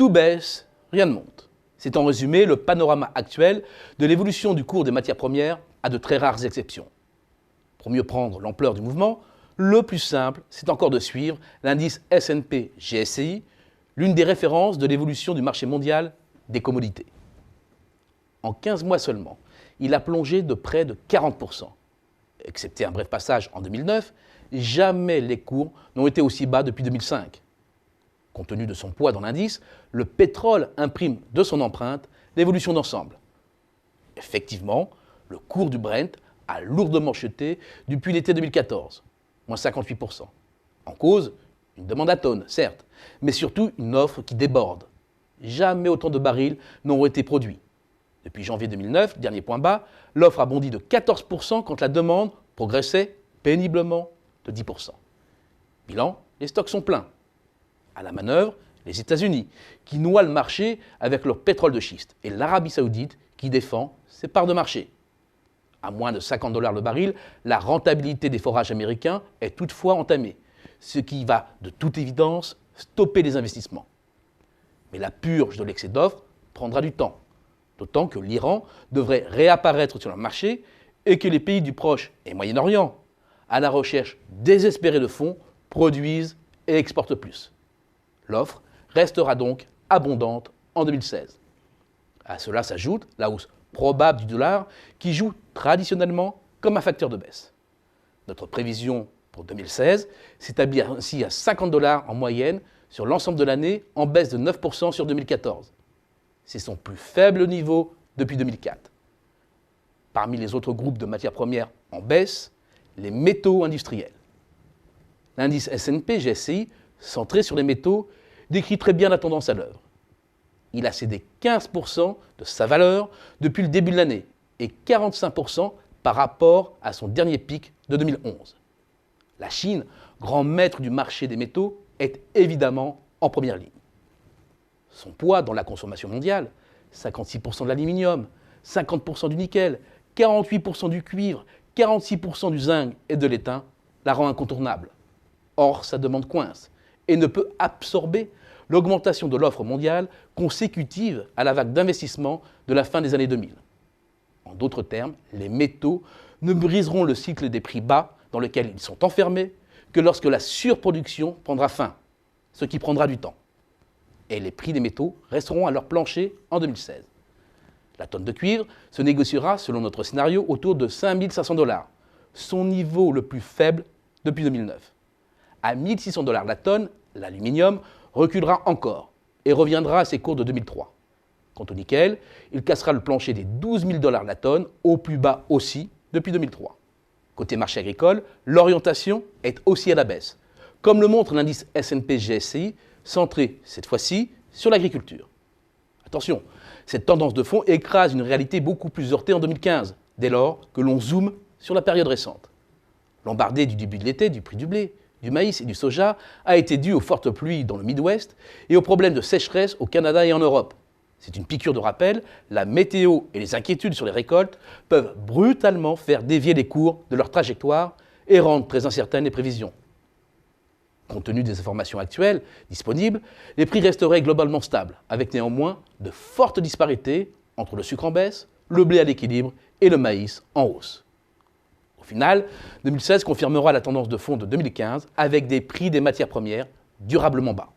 Tout baisse, rien ne monte. C'est en résumé le panorama actuel de l'évolution du cours des matières premières à de très rares exceptions. Pour mieux prendre l'ampleur du mouvement, le plus simple, c'est encore de suivre l'indice S&P GSCI, l'une des références de l'évolution du marché mondial des commodités. En 15 mois seulement, il a plongé de près de 40%. Excepté un bref passage en 2009, jamais les cours n'ont été aussi bas depuis 2005. Compte tenu de son poids dans l'indice, le pétrole imprime de son empreinte l'évolution d'ensemble. Effectivement, le cours du Brent a lourdement chuté depuis l'été 2014, moins 58%. En cause, une demande à tonnes, certes, mais surtout une offre qui déborde. Jamais autant de barils n'ont été produits. Depuis janvier 2009, dernier point bas, l'offre a bondi de 14% quand la demande progressait péniblement de 10%. Bilan, les stocks sont pleins. À la manœuvre, les États-Unis, qui noient le marché avec leur pétrole de schiste, et l'Arabie saoudite, qui défend ses parts de marché. À moins de 50 $ le baril, la rentabilité des forages américains est toutefois entamée, ce qui va, de toute évidence, stopper les investissements. Mais la purge de l'excès d'offres prendra du temps, d'autant que l'Iran devrait réapparaître sur le marché et que les pays du Proche et Moyen-Orient, à la recherche désespérée de fonds, produisent et exportent plus. L'offre restera donc abondante en 2016. À cela s'ajoute la hausse probable du dollar qui joue traditionnellement comme un facteur de baisse. Notre prévision pour 2016 s'établit ainsi à 50 $ en moyenne sur l'ensemble de l'année, en baisse de 9% sur 2014. C'est son plus faible niveau depuis 2004. Parmi les autres groupes de matières premières en baisse, les métaux industriels. L'indice S&P GSCI, centré sur les métaux, décrit très bien la tendance à l'œuvre. Il a cédé 15% de sa valeur depuis le début de l'année et 45% par rapport à son dernier pic de 2011. La Chine, grand maître du marché des métaux, est évidemment en première ligne. Son poids dans la consommation mondiale, 56% de l'aluminium, 50% du nickel, 48% du cuivre, 46% du zinc et de l'étain, la rend incontournable. Or, sa demande coince et ne peut absorber l'augmentation de l'offre mondiale consécutive à la vague d'investissement de la fin des années 2000. En d'autres termes, les métaux ne briseront le cycle des prix bas dans lequel ils sont enfermés que lorsque la surproduction prendra fin, ce qui prendra du temps. Et les prix des métaux resteront à leur plancher en 2016. La tonne de cuivre se négociera, selon notre scénario, autour de 5 500 $, son niveau le plus faible depuis 2009. À 1 600 $ la tonne, l'aluminium reculera encore et reviendra à ses cours de 2003. Quant au nickel, il cassera le plancher des 12 000 $ la tonne, au plus bas aussi depuis 2003. Côté marché agricole, l'orientation est aussi à la baisse, comme le montre l'indice S&P GSCI, centré cette fois-ci sur l'agriculture. Attention, cette tendance de fond écrase une réalité beaucoup plus heurtée en 2015, dès lors que l'on zoome sur la période récente. L'embardée du début de l'été du prix du blé, du maïs et du soja a été due aux fortes pluies dans le Midwest et aux problèmes de sécheresse au Canada et en Europe. C'est une piqûre de rappel, la météo et les inquiétudes sur les récoltes peuvent brutalement faire dévier les cours de leur trajectoire et rendre très incertaines les prévisions. Compte tenu des informations actuelles disponibles, les prix resteraient globalement stables, avec néanmoins de fortes disparités entre le sucre en baisse, le blé à l'équilibre et le maïs en hausse. Au final, 2016 confirmera la tendance de fond de 2015 avec des prix des matières premières durablement bas.